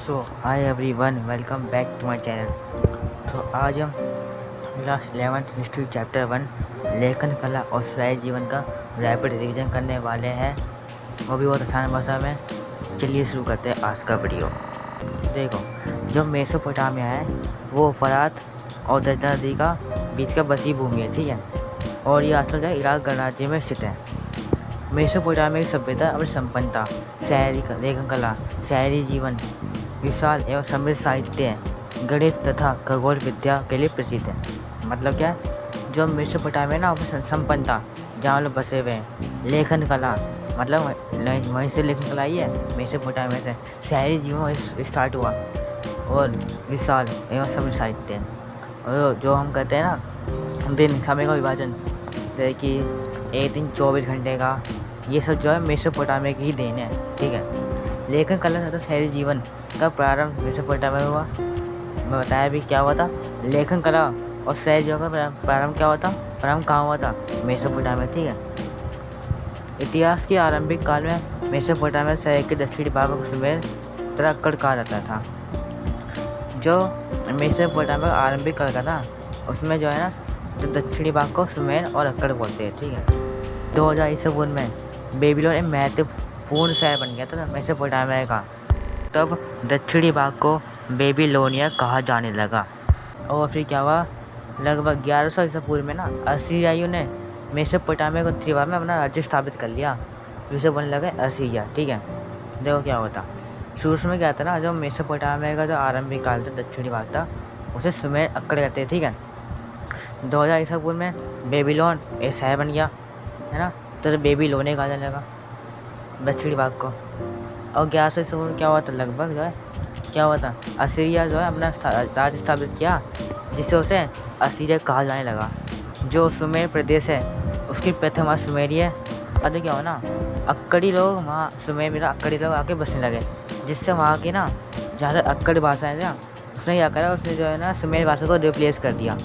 So hi everyone, welcome back to my channel. तो आज हम क्लास 11th हिस्ट्री चैप्टर 1 लेखन कला और शायरी जीवन का रैपिड रिवीजन करने वाले हैं, वो भी बहुत आसान भाषा में। चलिए शुरू करते हैं आज का वीडियो। देखो, जो मेसोपोटामिया है वो फरात और दजला नदी का बीच का बसी भूमि है, ठीक है। और ये आजकल जो है इराक गणराज्य में स्थित है। मेसोपोटामिया की सभ्यता अपनी संपन्नता, लेखन कला, शायरी जीवन, विशाल एवं समृद्ध साहित्य, गणित तथा खगोल विद्या के लिए प्रसिद्ध है। मतलब क्या है, जो मेसोपोटामिया ना अपनी संपन्नता, जहाँ लोग बसे हुए हैं, लेखन कला मतलब वहीं से लेखन कला ही है, मेसोपोटामिया से शायरी जीवन वहीं स्टार्ट हुआ। और विशाल एवं समृद्ध साहित्य, और जो हम कहते हैं ना दिन समय का विभाजन, जैसे कि एक दिन 24 घंटे का, ये सब जो है मेसोपोटामिया की ही देन है, ठीक है। लेखन कला तथा शायरी जीवन का प्रारंभ मेसोपोटामिया में हुआ। मैं बताया भी क्या हुआ था, लेखन कला और शायरी जीवन का प्रारंभ क्या हुआ था, प्रारंभ कहाँ हुआ था, मेसोपोटामिया, ठीक है। इतिहास के आरंभिक काल में मेसोपोटामिया शहर के दक्षिणी भाग को सुमेर तथा अक्कड़ कहा जाता था। जो मेसोपोटामिया का आरंभिक काल का था उसमें जो है ना, तो दक्षिणी भाग को सुमेर और अक्कड़ बोलते हैं, ठीक है। 2000 ईसा पूर्व में बेबीलोन एक महत्वपूर्ण शहर बन गया था मेसोपोटामिया का। तब दक्षिणी भाग को बेबीलोनिया कहा जाने लगा। और फिर क्या हुआ, लगभग 1100 ईसा पूर्व में ना असीरियाइयों ने मेसोपोटामिया को त्रिवार में अपना राज्य स्थापित कर लिया, जिसे बोलने लगे असीरिया, ठीक है। देखो क्या होता, शुरू में क्या था ना, जो मेसोपोटामिया का जो आरंभिक काल था, दक्षिणी भाग था, उसे सुमेर अक्कड़ कहते हैं, ठीक है। 2000 ईसा पूर्व में बेबीलोन एक शहर बन गया, है ना, तो बेबीलोनिया कहा जाने लगा दक्षिणी भाग को। और 1100 ईसा पूर्व में क्या हुआ था, लगभग जो है क्या हुआ था, असीरिया जो है अपना राज्य स्थापित किया, जिससे उसे असीरिया कहा जाने लगा। जो सुमेर प्रदेश है उसकी प्रथम सुमेरी है। और क्या हुआ ना, अक्कड़ी लोग वहाँ सुमेर में अक्कड़ी लोग आके बसने लगे, जिससे वहाँ की ना ज़्यादा अक्कड़ भाषाएँ ना, उसने क्या करा, उसने जो है ना सुमेर भाषा को रिप्लेस कर दिया,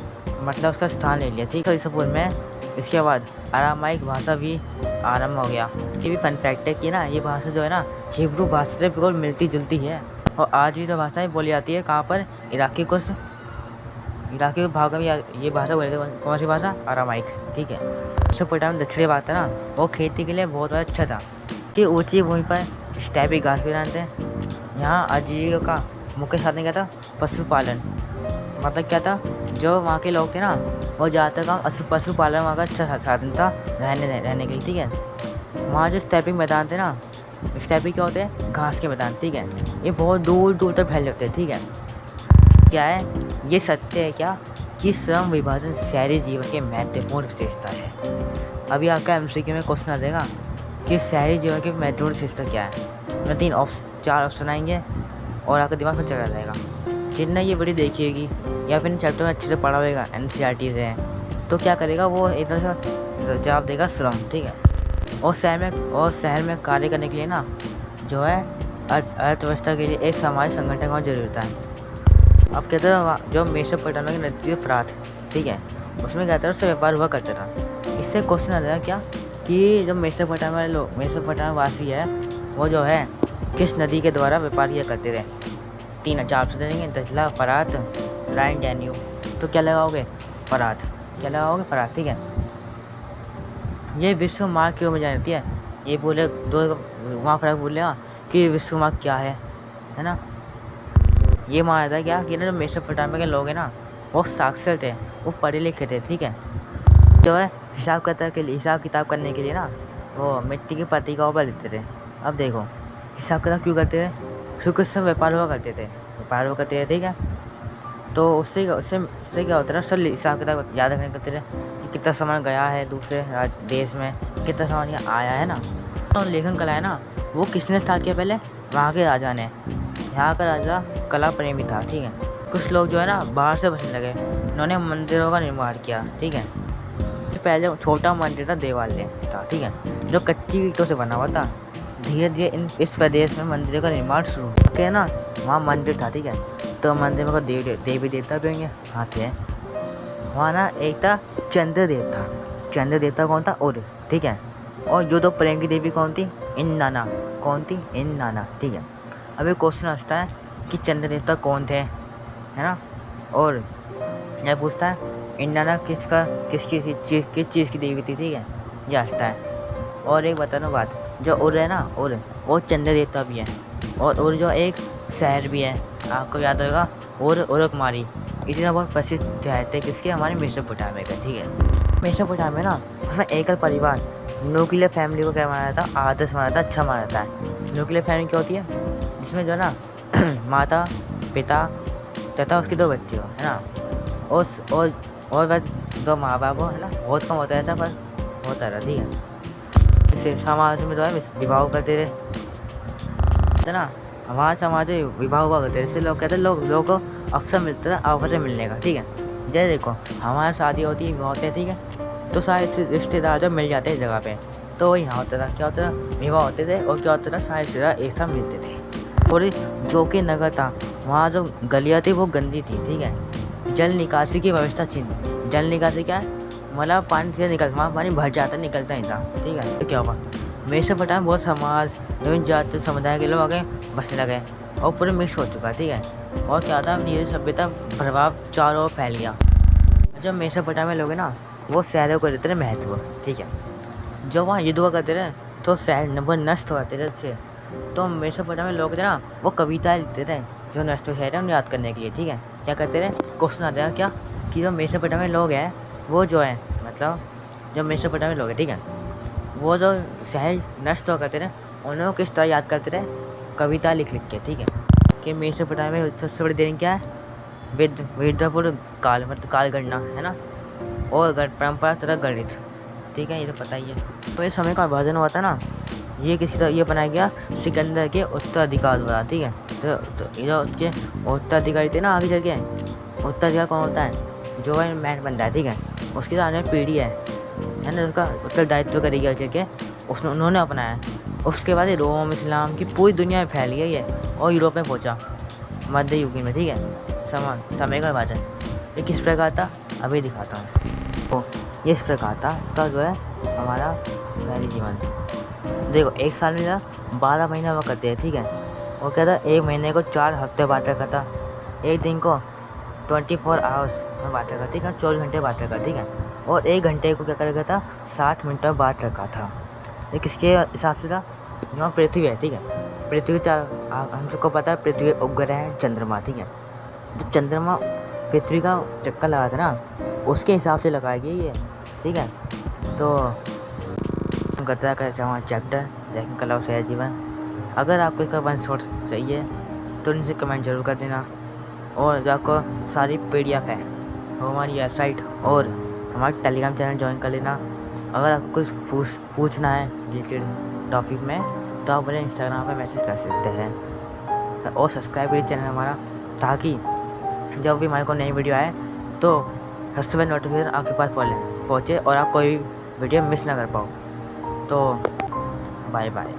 मतलब उसका स्थान ले लिया, ठीक है। ईसा पूर्व में इसके बाद अरामाइक भाषा भी आरंभ हो गया। ये भी फन फैक्ट है कि ना, ये भाषा जो है ना हिब्रू भाषा से बिल्कुल मिलती जुलती है। और आज भी तो भाषाएं बोली जाती है कहाँ पर, इराकी भाग में ये भाषा बोली जाती है। कौन सी भाषा, अरामाइक, ठीक है। मेसोपोटामिया दक्षिणी भाग था ना, वो खेती के लिए बहुत अच्छा था कि ऊंची भूमि पर स्टैपी घास भी जानते हैं। यहाँ आजीविका का मुख्य साधन क्या था, पशुपालन। मतलब क्या था, जो वहाँ के लोग थे ना, वो ज़्यादातर काम पशुपालन वहाँ का अच्छा साधन था रहने के लिए, ठीक है। वहाँ जो स्टैपिंग मैदान थे ना, स्टैपिंग क्या होते हैं, घास के मैदान, ठीक है। ये बहुत दूर दूर तक फैले होते हैं, ठीक है। क्या है, ये सत्य है क्या कि श्रम विभाजन शहरी जीवन की महत्वपूर्ण विशेषता है। अभी आपका एमसीक्यू में क्वेश्चन आ जाएगा कि शहरी जीवन की महत्वपूर्ण विशेषता क्या है। मैं 4 ऑप्शन आएंगे और आपका दिमाग में चला जाएगा। जिनने ये वीडियो देखी होगी या फिर चैप्टर में अच्छे से पढ़ा होगा NCERT से, तो क्या करेगा, वो एक तरह से जवाब देगा श्रम, ठीक है। और शहर में कार्य करने के लिए ना जो है अर्थव्यवस्था के लिए एक सामाजिक संगठन का जरूरी होता है। अब कहते हैं जो मेसोपोटामिया की नदी फरात, ठीक है, उसमें क्या था, उससे व्यापार हुआ करता था। इससे क्वेश्चन आ जाएगा क्या कि जो मेसोपोटामिया वासी है, वो जो है किस नदी के द्वारा व्यापार किया करते थे। 3 ऑप्शन देंगे, दजला, फरात, राइन, डैन्यूब। तो क्या लगाओगे, फरात, क्या लगाओगे, फरात, ठीक है। ये विश्व मार्ग क्यों में जाती है, ये बोले दो वहाँ फर्क बोलेगा कि विश्व मार्ग क्या है ना। ये माना जाता है क्या कि ना, जो मेसोपोटामिया के लोग हैं ना, वो साक्षर थे, वो पढ़े लिखे थे, ठीक है। जो है हिसाब किताब करने के लिए ना, वो मिट्टी की पत्रिकाओं पर लिखते थे। अब देखो, हिसाब किताब क्यों करते थे, क्योंकि उससे व्यापार हुआ करते थे, ठीक है। तो उससे क्या होता है, सब हिसाब किताब याद रखने करते थे कि कितना सामान गया है दूसरे देश में, कितना सामान यहाँ आया है ना। तो लेखन कला है ना, वो किसने स्टार्ट किया, पहले वहाँ के राजा ने। यहाँ का राजा कला प्रेमी था, ठीक है। कुछ लोग जो है ना बाहर से बसने लगे, उन्होंने मंदिरों का निर्माण किया, ठीक है। पहले छोटा मंदिर था, देवालय था, ठीक है, जो कच्ची ईंटों से बना हुआ था। धीरे धीरे इस प्रदेश में मंदिरों का निर्माण शुरू हुआ ना, वहाँ मंदिर था, ठीक है। तो मंदिर में देवी देवता भी होंगे, हाँ थे। वहाँ ना एक था चंद्रदेव था। चंद्रदेवता कौन था, और ठीक है। और जो दो प्रेम की देवी कौन थी, इन नाना, कौन थी, इन नाना, ठीक है। अभी क्वेश्चन आता है कि चंद्र देवता कौन थे, है ना। और यह पूछता है इंडियाना किस चीज़ की देवी थी, ठीक है, ये हंसता है। और एक बता दो बात, जो उर है ना, उर वो चंद्र देवता भी है, और उर जो एक शहर भी है, आपको याद होगा, उरकमारी। इसी तरह बहुत प्रसिद्ध शहर थे किसके, हमारे मेसोपोटामिया के, ठीक है। मेसोपोटामिया ना उसमें एकल परिवार न्यूक्लियर फैमिली को क्या माना जाता है, आदर्श माना जाता है, अच्छा माना जाता है। न्यूक्लियर फैमिली क्या होती है, जिसमें जो है ना माता पिता तथा उसके 2 बच्चे हो, है ना, और बस 2 माँ बाप हो, है ना। बहुत कम होता है ऐसा, पर होता रहा, ठीक है। इससे समाज में जो है विवाह करते रहे, है ना। हमारे समाज में विवाह हुआ करते थे, लोग कहते हैं लोगों को अवसर मिलता था अवसर मिलने का, ठीक है। जैसे देखो हमारी शादी होती है, विवाह होते हैं, ठीक है, तो सारे रिश्तेदार जो मिल जाते हैं इस जगह पे, तो यहाँ होता था, क्या होता था, विवाह होते थे, और क्या होता था, सारे रिश्तेदार एक साथ मिलते थे। और जो कि नगर था, वहाँ जो गलियाँ थी वो गंदी थी, ठीक है। जल निकासी की व्यवस्था थी। जल निकासी क्या है, मतलब पानी से वहाँ पानी भर जाता, निकलता ही था, ठीक है। तो क्या होगा, मेसोपोटामिया बहुत समाज विभिन्न जाति समुदाय के लोग आगे बसने लगे और पूरे मिक्स हो चुका, ठीक है। और क्या था, धीरे सभ्यता प्रभाव चारों ओर फैल गया। जब मेसोपोटामिया लोग हैं ना, वो शहरों को देते थे महत्व, ठीक है। जब वहाँ युद्ध हुआ करते थे तो शहर वो नष्ट हो जाते थे उससे, तो मेसोपोटामिया लोग थे ना, वो कविताएं लिखते थे जो नष्ट शहर है उन्हें याद करने के लिए, ठीक है। क्या करते थे, क्वेश्चन आते हैं क्या, कि जो मेसोपोटामिया लोग हैं वो जो है, मतलब जो मेसोपोटामिया लोग हैं, ठीक है, वो जो शहर नष्ट हुआ करते थे उन्हें किस तरह याद करते थे, कविता लिख के, ठीक है। कि मेसोपोटामिया में सबसे बड़ी देन क्या है, वेदपूर्व काल, मतलब कालगणना, है ना, और परंपरा तथा गणित, ठीक है, ये तो पता ही है। तो इस समय का विभाजन हुआ था ना, ये किसी तरह ये बनाया गया सिकंदर के उत्तराधिकार द्वारा, ठीक है। तो ये उसके उत्तराधिकारी थे ना, आगे चल के उत्तराधिकार कौन होता है, जो है मैन बनता है, ठीक है। उसकी तो आने पीढ़ी है ना, उसका उत्तरदायित्व करेगी आगे चल के, उन्होंने अपनाया। उसके बाद रोम इस्लाम की पूरी दुनिया में फैल गया ये, और यूरोप में पहुंचा मध्य युग में, ठीक है। समय का विभाजन ये किस प्रकार था, अभी दिखाता हूँ। तो ये इस प्रकार था, इसका जो है हमारा शहरी जीवन। देखो एक साल में 12 महीना हुआ करते हैं, ठीक है। वो क्या था, एक महीने को 4 हफ्ते बांट रखा था, एक दिन को 24 आवर्स में बांट रखा, ठीक है, 24 घंटे बांट रखा, ठीक है। और 1 घंटे को क्या कर रखा था, 60 मिनट में बांट रखा था। ये किसके हिसाब से था, जो पृथ्वी है, ठीक है। पृथ्वी हम सबको पता है पृथ्वी उपग्रह है चंद्रमा, ठीक है। जो चंद्रमा पृथ्वी का चक्कर लगा था ना, उसके हिसाब से लगाया गया ये, ठीक है। तो गद्दा का हमारा चैप्टर लेखन कला और शहरी जीवन, अगर आपको इसका 1 शॉट चाहिए तो नीचे कमेंट जरूर कर देना। और जो आपको सारी PDF है वो हमारी वेबसाइट और हमारे टेलीग्राम चैनल ज्वाइन कर लेना। अगर आपको कुछ पूछना है रिलेटेड टॉपिक में तो आप मुझे इंस्टाग्राम पर मैसेज कर सकते हैं, और सब्सक्राइब करिए चैनल हमारा, ताकि जब भी हमारे को नई वीडियो आए तो सबसे पहले नोटिफिकेशन आपके पास पहुँचे और आप कोई वीडियो मिस ना कर पाओ। तो बाय बाय।